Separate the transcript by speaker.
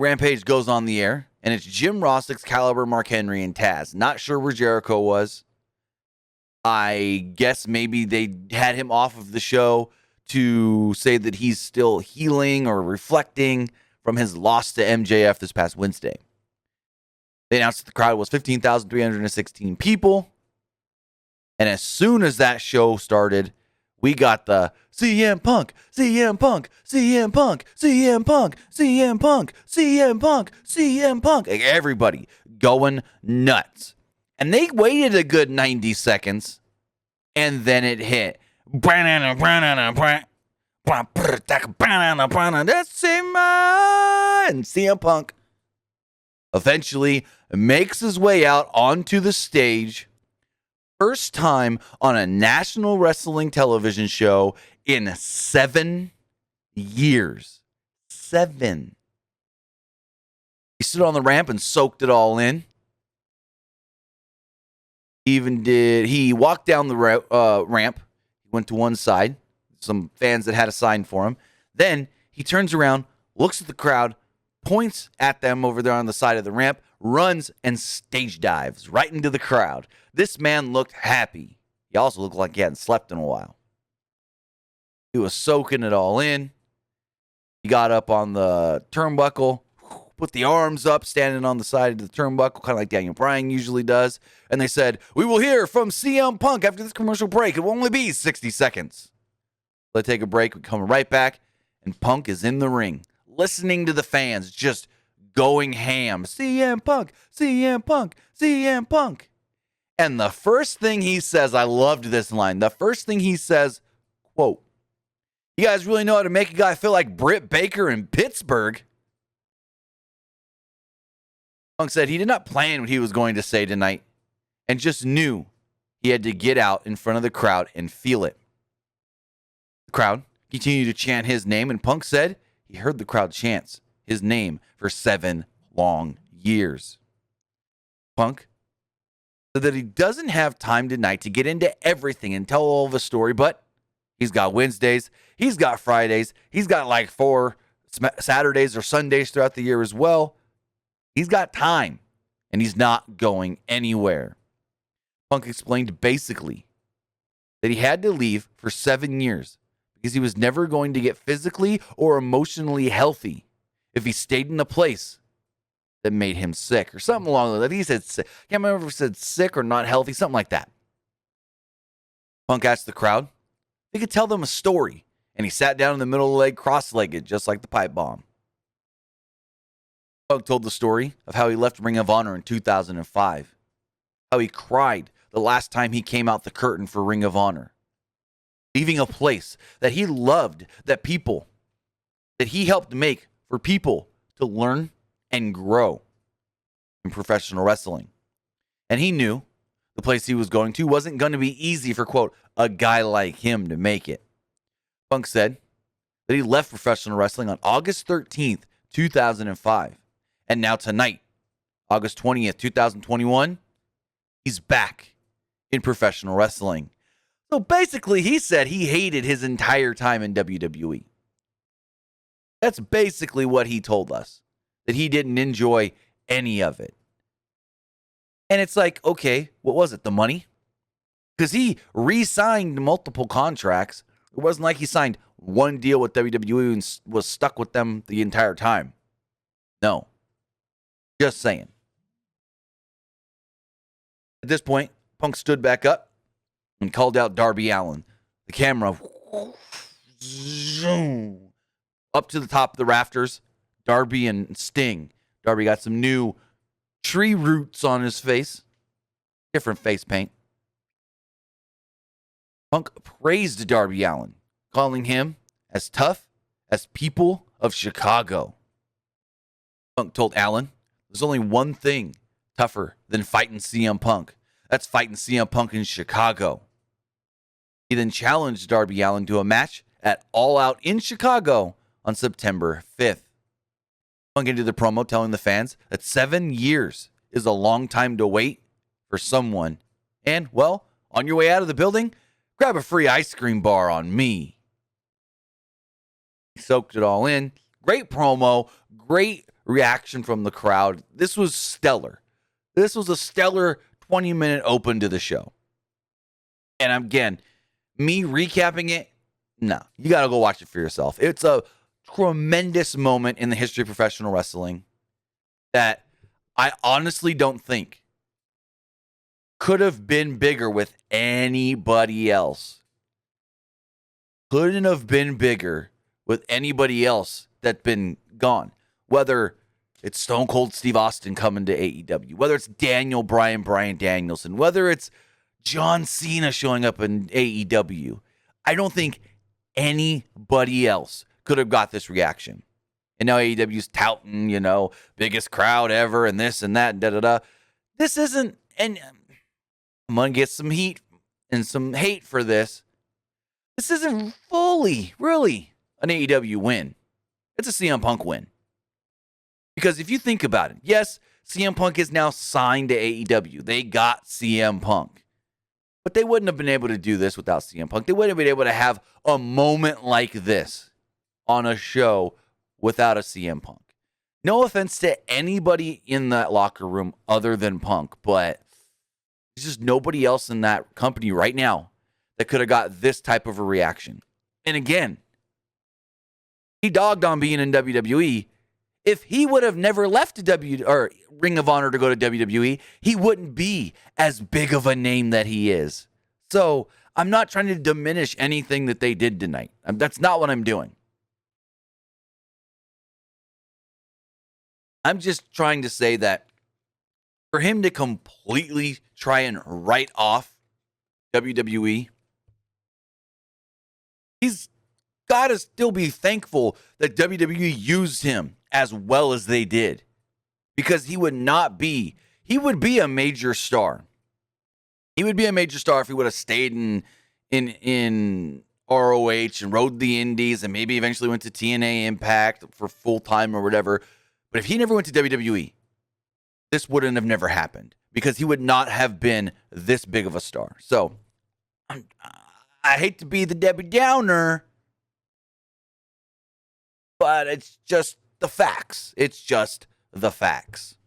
Speaker 1: Rampage goes on the air, and it's Jim Ross, Excalibur, Mark Henry, and Taz. Not sure where Jericho was. I guess maybe they had him off of the show to say that he's still healing or reflecting from his loss to MJF this past Wednesday. They announced that the crowd was 15,316 people. And as soon as that show started, we got the CM Punk, CM Punk, CM Punk, CM Punk, CM Punk, CM Punk, CM Punk. Like everybody going nuts. And they waited a good 90 seconds, and then it hit. That's and CM Punk eventually makes his way out onto the stage. First time on a national wrestling television show in 7 years. 7. He stood on the ramp and soaked it all in. He walked down the ramp, went to one side, some fans that had a sign for him. Then he turns around, looks at the crowd, points at them over there on the side of the ramp, runs and stage dives right into the crowd. This man looked happy. He also looked like he hadn't slept in a while. He was soaking it all in. He got up on the turnbuckle, put the arms up, standing on the side of the turnbuckle, kind of like Daniel Bryan usually does. And they said, "We will hear from CM Punk after this commercial break. It will only be 60 seconds. Let's take a break. We come right back, and Punk is in the ring, listening to the fans, just going ham. CM Punk, CM Punk, CM Punk. And the first thing he says, I loved this line. The first thing he says, quote, "You guys really know how to make a guy feel like Britt Baker in Pittsburgh." Punk said he did not plan what he was going to say tonight and just knew he had to get out in front of the crowd and feel it. The crowd continued to chant his name, and Punk said he heard the crowd chant his name for 7 long years. Punk said that he doesn't have time tonight to get into everything and tell all the story, but he's got Wednesdays, he's got Fridays, he's got like 4 Saturdays or Sundays throughout the year as well. He's got time, and he's not going anywhere. Punk explained basically that he had to leave for 7 years because he was never going to get physically or emotionally healthy if he stayed in a place that made him sick or something along those lines. He said sick. I can't remember if he said sick or not healthy, something like that. Punk asked the crowd if he could tell them a story, and he sat down in the middle of the leg, cross-legged, just like the pipe bomb. Punk told the story of how he left Ring of Honor in 2005, how he cried the last time he came out the curtain for Ring of Honor, leaving a place that he loved, that he helped make for people to learn and grow in professional wrestling. And he knew the place he was going to wasn't going to be easy for, quote, a guy like him to make it. Punk said that he left professional wrestling on August 13th, 2005. And now tonight, August 20th, 2021, he's back in professional wrestling. So basically, he said he hated his entire time in WWE. That's basically what he told us, that he didn't enjoy any of it. And it's like, okay, what was it, the money? Because he re-signed multiple contracts. It wasn't like he signed one deal with WWE and was stuck with them the entire time. No. Just saying. At this point, Punk stood back up and called out Darby Allin. The camera zoom up to the top of the rafters. Darby and Sting. Darby got some new tree roots on his face. Different face paint. Punk praised Darby Allin, calling him as tough as people of Chicago. Punk told Allin, there's only one thing tougher than fighting CM Punk. That's fighting CM Punk in Chicago. He then challenged Darby Allin to a match at All Out in Chicago on September 5th. Punk ended the promo telling the fans that 7 years is a long time to wait for someone. And, well, on your way out of the building, grab a free ice cream bar on me. He soaked it all in. Great promo. Great reaction from the crowd. This was stellar. This was a stellar 20-minute open to the show. And again, me recapping it, no, you got to go watch it for yourself. It's a tremendous moment in the history of professional wrestling that I honestly don't think could have been bigger with anybody else. Couldn't have been bigger with anybody else that's been gone. Whether it's Stone Cold Steve Austin coming to AEW, whether it's Daniel Bryan Danielson, whether it's John Cena showing up in AEW. I don't think anybody else could have got this reaction. And now AEW's touting, biggest crowd ever and this and that, da-da-da. This isn't, and I'm going to get some heat and some hate for this. This isn't fully, really, an AEW win. It's a CM Punk win. Because if you think about it, yes, CM Punk is now signed to AEW. They got CM Punk. But they wouldn't have been able to do this without CM Punk. They wouldn't have been able to have a moment like this on a show without a CM Punk. No offense to anybody in that locker room other than Punk, but there's just nobody else in that company right now that could have got this type of a reaction. And again, he dogged on being in WWE. If he would have never left Ring of Honor to go to WWE, he wouldn't be as big of a name that he is. So I'm not trying to diminish anything that they did tonight. That's not what I'm doing. I'm just trying to say that for him to completely try and write off WWE, he's got to still be thankful that WWE used him as well as they did, because he would be a major star. He would be a major star if he would have stayed in ROH and rode the indies and maybe eventually went to TNA Impact for full time or whatever. But if he never went to WWE, this wouldn't have never happened, because he would not have been this big of a star. So I hate to be the Debbie Downer, but it's just the facts. It's just the facts.